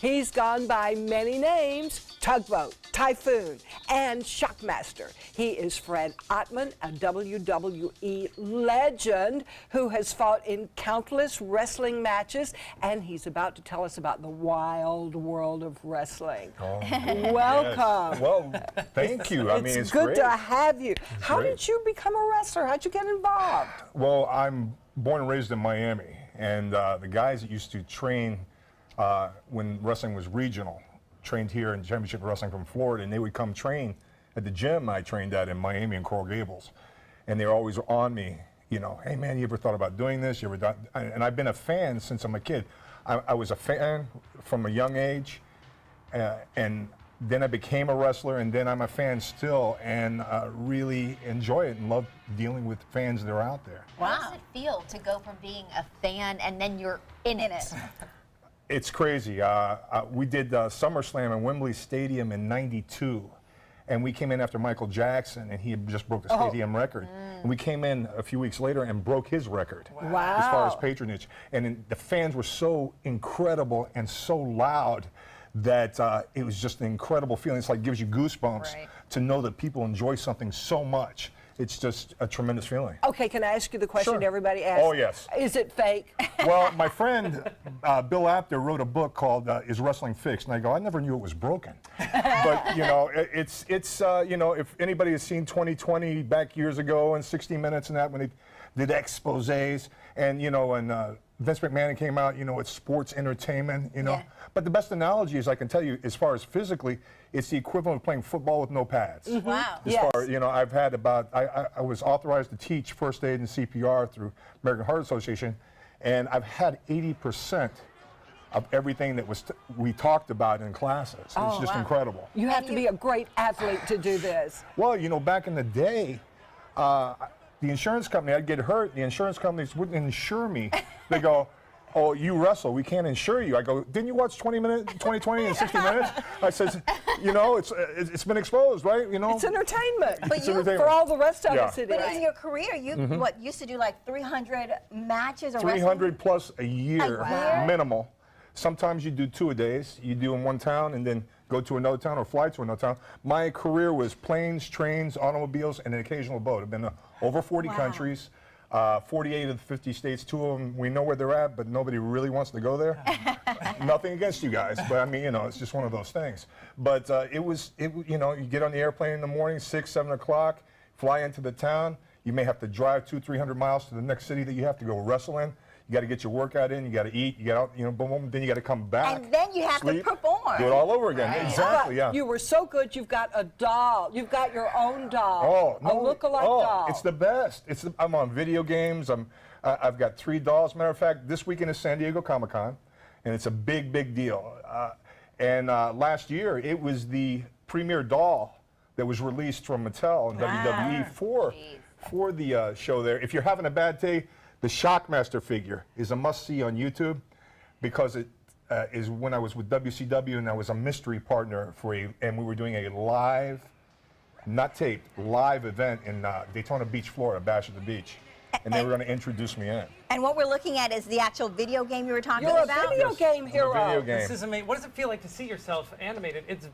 He's gone by many names: Tugboat, Typhoon, and Shockmaster. He is Fred Ottman, a WWE legend who has fought in countless wrestling matches, and he's about to tell us about the wild world of wrestling. Oh, welcome. Yes. Well, thank you. I mean, it's good great. to have you. How great. did you become a wrestler? How'd you get involved? Well, I'm born and raised in Miami, and the guys that used to train when wrestling was regional trained here in Championship Wrestling from Florida, and they would come train at the gym I trained at in Miami and Coral Gables, and they were always on me, you know, hey man, you ever thought about doing this? You ever done? And I've been a fan since I'm a kid. I was a fan from a young age, and then I became a wrestler, and then I'm a fan still, and really enjoy it and love dealing with fans that are out there. Wow. How does it feel to go from being a fan and then you're in it? It's crazy. We did SummerSlam in Wembley Stadium in '92, and we came in after Michael Jackson, and he had just broke the stadium record. And we came in a few weeks later and broke his record as far as patronage. And the fans were so incredible and so loud that it was just an incredible feeling. It's like gives you goosebumps to know that people enjoy something so much. It's just a tremendous feeling. Okay, can I ask you the question everybody asks? Oh, yes. Is it fake? Well, my friend Bill Apter wrote a book called Is Wrestling Fixed? And I go, I never knew it was broken. But, you know, it's you know, if anybody has seen 2020 back years ago and 60 Minutes and that when they did exposés, and, you know, and Vince McMahon came out, you know, it's sports entertainment, you know. Yeah. But the best analogy is I can tell you, as far as physically, it's the equivalent of playing football with no pads. Mm-hmm. Wow. As far, you know, I've had about, I was authorized to teach first aid and CPR through American Heart Association, and I've had 80% of everything that we talked about in classes. It's just incredible. You have to be a great athlete to do this. Well, you know, back in the day, the insurance company, I'd get hurt, the insurance companies wouldn't insure me. They go, oh, you wrestle, we can't insure you. I go, didn't you watch 2020 and 60 Minutes? I says, you know, it's been exposed, right? You know, it's entertainment. But it's entertainment. For all the rest of us, it is. But in your career, you what used to do like 300 matches or 300 plus a year, minimal. Sometimes you do 2 a days. You do in one town and then go to another town or fly to another town. My career was planes, trains, automobiles, and an occasional boat. I've been to over 40 countries, 48 of the 50 states. 2 of them, we know where they're at, but nobody really wants to go there. Nothing against you guys, but I mean, you know, it's just one of those things. But you know, you get on the airplane in the morning, 6, 7 o'clock, fly into the town. You may have to drive 200-300 miles to the next city that you have to go wrestle in. You got to get your workout in. You got to eat. You got out. You know, boom, boom. Then you got to come back. And then you have to perform. Do it all over again. Right. Exactly. Yeah. You were so good. You've got a doll. You've got your own doll. Oh, no, a look-alike doll. It's the best. I'm on video games. I've got 3 dolls. Matter of fact, this weekend is San Diego Comic-Con, and it's a big, big deal. And last year, it was the premier doll that was released from Mattel and WWE for the show there. If you're having a bad day, the Shockmaster figure is a must-see on YouTube because it is when I was with WCW and I was a mystery partner and we were doing a live, not taped, live event in Daytona Beach, Florida, Bash at the Beach. And they were going to introduce me in. And what we're looking at is the actual video game you were talking about? You're a video game hero. Video game. This is amazing. What does it feel like to see yourself animated? It's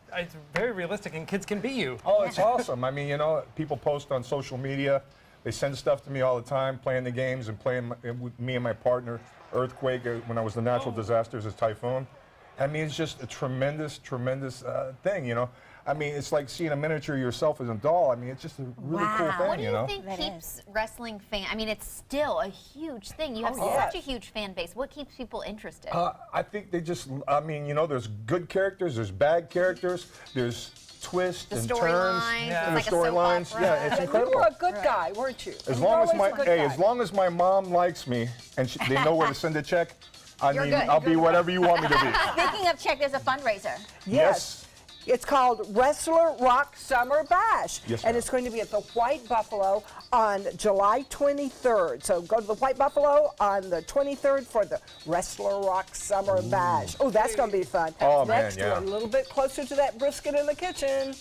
very realistic and kids can be you. Oh, it's awesome. I mean, you know, people post on social media. They send stuff to me all the time, playing the games and playing with me and my partner, Earthquake, when I was the natural disasters as Typhoon. I mean, it's just a tremendous, tremendous thing, you know. I mean, it's like seeing a miniature of yourself as a doll. I mean, it's just a really cool thing, you know. What do you think keeps wrestling fans? I mean, it's still a huge thing. You have such a huge fan base. What keeps people interested? I think they just, I mean, you know, there's good characters, there's bad characters, there's twists and turns, and the storylines. Yeah, it's incredible. You were a good guy, weren't you? As long as my mom likes me and they know where to send a check, I mean, I'll be whatever you want me to be. Speaking of check, there's a fundraiser. Yes. It's called Wrestler Rock Summer Bash. Yes, and it's going to be at the White Buffalo on July 23rd. So go to the White Buffalo on the 23rd for the Wrestler Rock Summer Bash. Oh, that's going to be fun. Oh, Next, man, yeah. a little bit closer to that brisket in the kitchen.